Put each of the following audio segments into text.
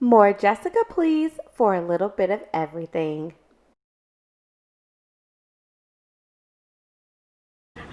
More Jessica, please, for a little bit of everything.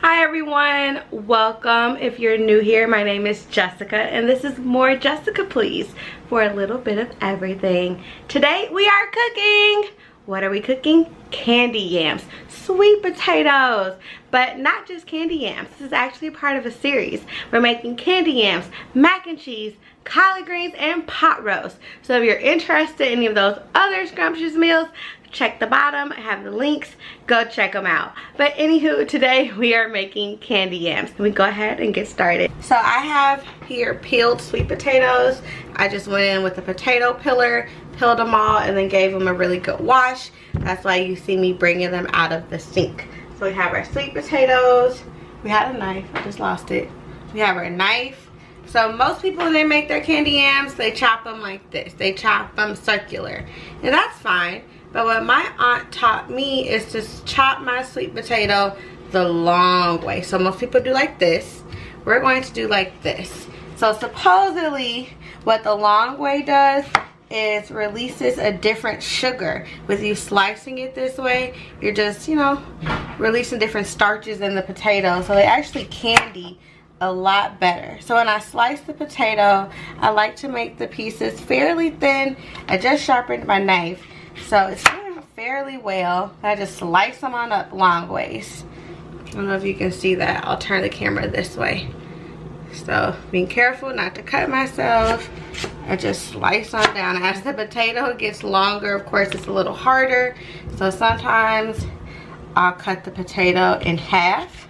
Hi everyone, welcome. If you're new here, my name is Jessica and this is More Jessica, please, for a little bit of everything. Today we are cooking. What are we cooking? Candy yams, sweet potatoes, but not just candy yams. This is actually part of a series. We're making candy yams, mac and cheese, collard greens, and pot roast. So if you're interested in any of those other scrumptious meals, check the bottom. I have the links. Go check them out. But anywho, today we are making candy yams. Let me go ahead and get started. So I have here peeled sweet potatoes. I just went in with a potato peeler, peeled them all, and then gave them a really good wash. That's why you see me bringing them out of the sink. So we have our sweet potatoes. We had a knife. I just lost it. We have our knife. So most people, when they make their candy yams, they chop them like this. They chop them circular. And that's fine. But what my aunt taught me is to chop my sweet potato the long way. So most people do like this. We're going to do like this. So supposedly what the long way does is releases a different sugar. With you slicing it this way, you're just, you know, releasing different starches in the potato. So they actually candy a lot better. So when I slice the potato, I like to make the pieces fairly thin. I just sharpened my knife. So it's doing fairly well. I just slice them on up long ways. I don't know if you can see that. I'll turn the camera this way. So being careful not to cut myself. I just slice on down. As the potato gets longer, of course, it's a little harder. So sometimes I'll cut the potato in half.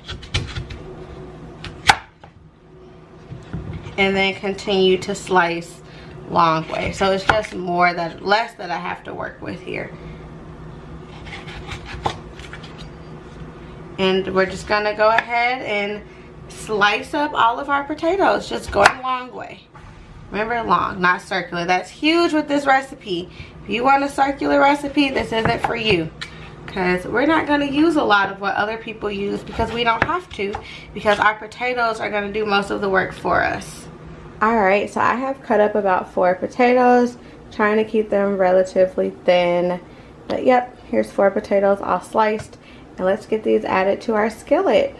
And then continue to slice long way. So it's just less that I have to work with here. And we're just gonna go ahead and slice up all of our potatoes, just going long way. Remember, long, not circular. That's huge with this recipe. If you want a circular recipe, this isn't for you, because we're not going to use a lot of what other people use, because we don't have to, because our potatoes are going to do most of the work for us. Alright, so I have cut up about 4 potatoes, trying to keep them relatively thin. But yep, here's 4 potatoes all sliced. And let's get these added to our skillet.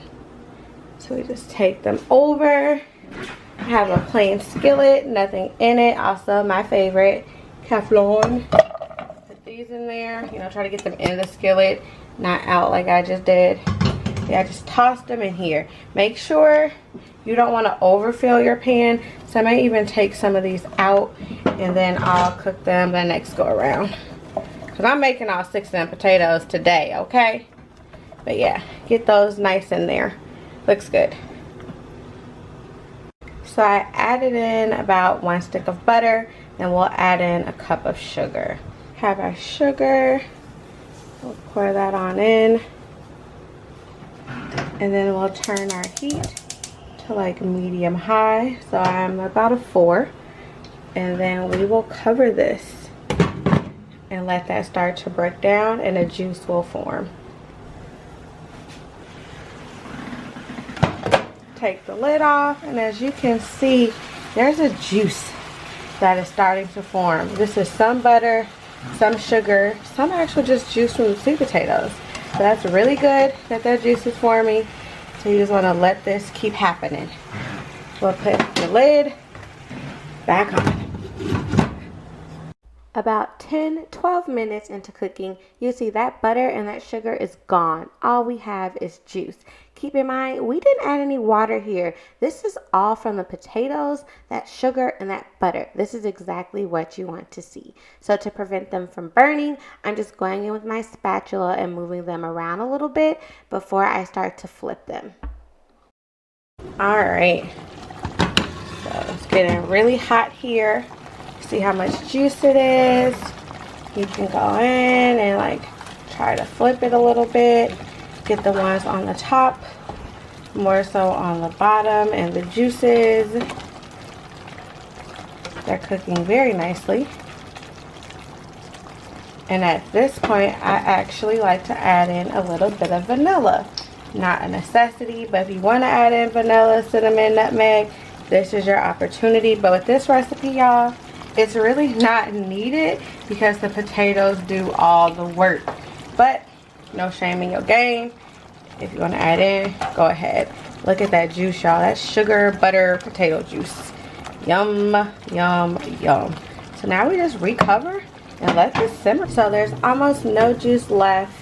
So we just take them over. I have a plain skillet, nothing in it. Also my favorite, Teflon. Put these in there, you know, try to get them in the skillet, not out like I just did. Yeah, I just tossed them in here. Make sure you don't want to overfill your pan. So I might even take some of these out and then I'll cook them the next go around. Because I'm making all 6 of them potatoes today, okay? But yeah, get those nice in there. Looks good. So I added in about 1 stick of butter, and we'll add in a cup of sugar. Have our sugar. We'll pour that on in. And then we'll turn our heat to like medium high. So I'm about a 4. And then we will cover this and let that start to break down and a juice will form. Take the lid off, and as you can see, there's a juice that is starting to form. This is some butter, some sugar, some actual just juice from the sweet potatoes. So that's really good that that juice is forming. So you just want to let this keep happening. We'll put the lid back on. About 10-12 minutes into cooking, you see that butter and that sugar is gone. All we have is juice. Keep in mind, we didn't add any water here. This is all from the potatoes, that sugar, and that butter. This is exactly what you want to see. So to prevent them from burning, I'm just going in with my spatula and moving them around a little bit before I start to flip them. All right, so it's getting really hot here. See how much juice it is. You can go in and like try to flip it a little bit. Get the ones on the top, more so on the bottom, and the juices. They're cooking very nicely. And at this point, I actually like to add in a little bit of vanilla. Not a necessity, but if you want to add in vanilla, cinnamon, nutmeg, this is your opportunity. But with this recipe, y'all, it's really not needed because the potatoes do all the work. But no shame in your game. If you want to add in, go ahead. Look at that juice, y'all. That's sugar, butter, potato juice. Yum, yum, yum. So now we just recover and let this simmer. So there's almost no juice left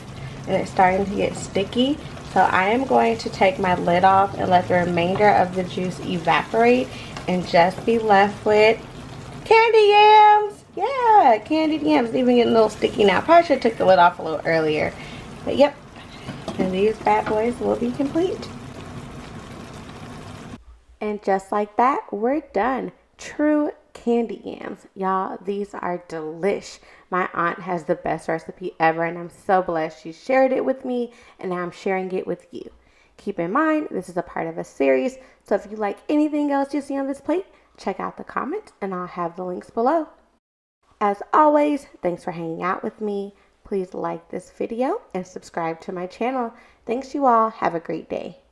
and it's starting to get sticky. So I am going to take my lid off and let the remainder of the juice evaporate and just be left with candy yams. Yeah, candied yams. Even getting a little sticky now. Probably should have took the lid off a little earlier. But yep, and these bad boys will be complete. And just like that, we're done. True candy yams. Y'all, these are delish. My aunt has the best recipe ever, and I'm so blessed she shared it with me, and now I'm sharing it with you. Keep in mind, this is a part of a series, so if you like anything else you see on this plate, check out the comments, and I'll have the links below. As always, thanks for hanging out with me. Please like this video and subscribe to my channel. Thanks you all. Have a great day.